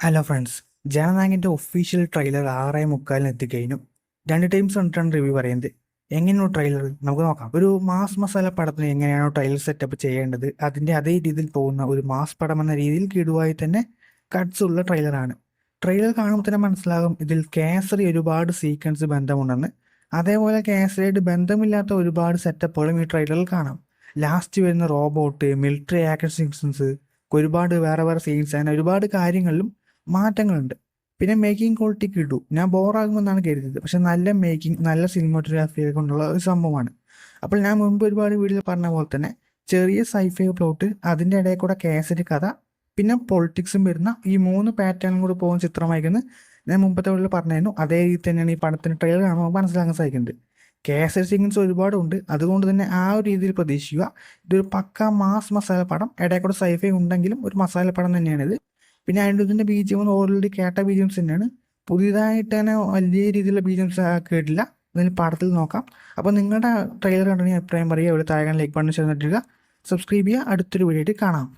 Hello friends, ജനനായകൻ്റെ official trailer 6:45 എത്തിക്കഴിഞ്ഞു. 2 times കണ്ടിട്ടാണ് review പറയുന്നത്. എങ്ങനെയാണോ ട്രെയിലർ നമുക്ക് നോക്കാം. ഒരു മാസ് മസാല പടത്തിന് എങ്ങനെയാണോ ട്രെയിലർ സെറ്റപ്പ് ചെയ്യേണ്ടത് അതിൻ്റെ അതേ രീതിയിൽ പോകുന്ന ഒരു മാസ് പടം എന്ന രീതിയിൽ കിടുവായി തന്നെ കട്ട്സ് ഉള്ള ട്രെയിലറാണ്. ട്രെയിലർ കാണുമ്പോൾ തന്നെ മനസ്സിലാകും ഇതിൽ കേസറി ഒരുപാട് സീക്വൻസ് ബന്ധമുണ്ടെന്ന്. അതേപോലെ കേസറിയായിട്ട് ബന്ധമില്ലാത്ത ഒരുപാട് സെറ്റപ്പുകളും ഈ ട്രെയിലറിൽ കാണാം. ലാസ്റ്റ് വരുന്ന റോബോട്ട്, മിലിറ്ററി ആക്ഷൻ സീക്വൻസ്, ഒരുപാട് വേറെ വേറെ സീൻസ്, അങ്ങനെ ഒരുപാട് കാര്യങ്ങളിലും മാറ്റങ്ങളുണ്ട്. പിന്നെ മേക്കിംഗ് ക്വാളിറ്റി കിട്ടു. ഞാൻ ബോറാകുമെന്നാണ് കരുതിയത്, പക്ഷെ നല്ല മേക്കിംഗ്, നല്ല സിനിമാറ്റോഗ്രാഫി കൊണ്ടുള്ള ഒരു സംഭവമാണ്. അപ്പോൾ ഞാൻ മുൻപ് ഒരുപാട് വീഡിയോയിൽ പറഞ്ഞ പോലെ തന്നെ ചെറിയ സൈഫൈ പ്ലോട്ട്, അതിൻ്റെ ഇടയിൽ കൂടെ കേസരി കഥ, പിന്നെ പൊളിറ്റിക്സും വരുന്ന ഈ 3 പാറ്റേണും കൂടി പോകുന്ന ചിത്രമായിരിക്കുന്നു. ഞാൻ മുമ്പത്തെ വീഡിയോയിൽ പറഞ്ഞായിരുന്നു. അതേ രീതി തന്നെയാണ് ഈ പടത്തിന് ട്രെയിലർ കാണുമ്പോൾ മനസ്സിലാക്കാൻ സാധിക്കുന്നത്. കേസരി സീക്വൻസ് ഒരുപാടുണ്ട്, അതുകൊണ്ട് തന്നെ ആ ഒരു രീതിയിൽ പ്രതീക്ഷിക്കുക. ഇതൊരു പക്ക മാസ് മസാല പടം, ഇടയിൽ കൂടെ സൈഫൈ ഉണ്ടെങ്കിലും ഒരു മസാല പടം തന്നെയാണിത്. പിന്നെ അതിൻ്റെ ബീജിയം ഓൾറെഡി കേട്ട ബീജിയംസ് തന്നെയാണ്. പുതിയതായിട്ട് തന്നെ വലിയ രീതിയിലുള്ള ബീജിയംസ് കേട്ടില്ല. അതിന് പാടത്തിൽ നോക്കാം. അപ്പോൾ നിങ്ങളുടെ ട്രെയിലർ കണ്ടെങ്കിൽ അഭിപ്രായം പറയുക. ഇവിടെ താഴെ ലൈക്ക് ബട്ടൺ ചേർന്നിട്ടില്ല, സബ്സ്ക്രൈബ് ചെയ്യുക. അടുത്തൊരു വീഡിയോ ആയിട്ട് കാണാം.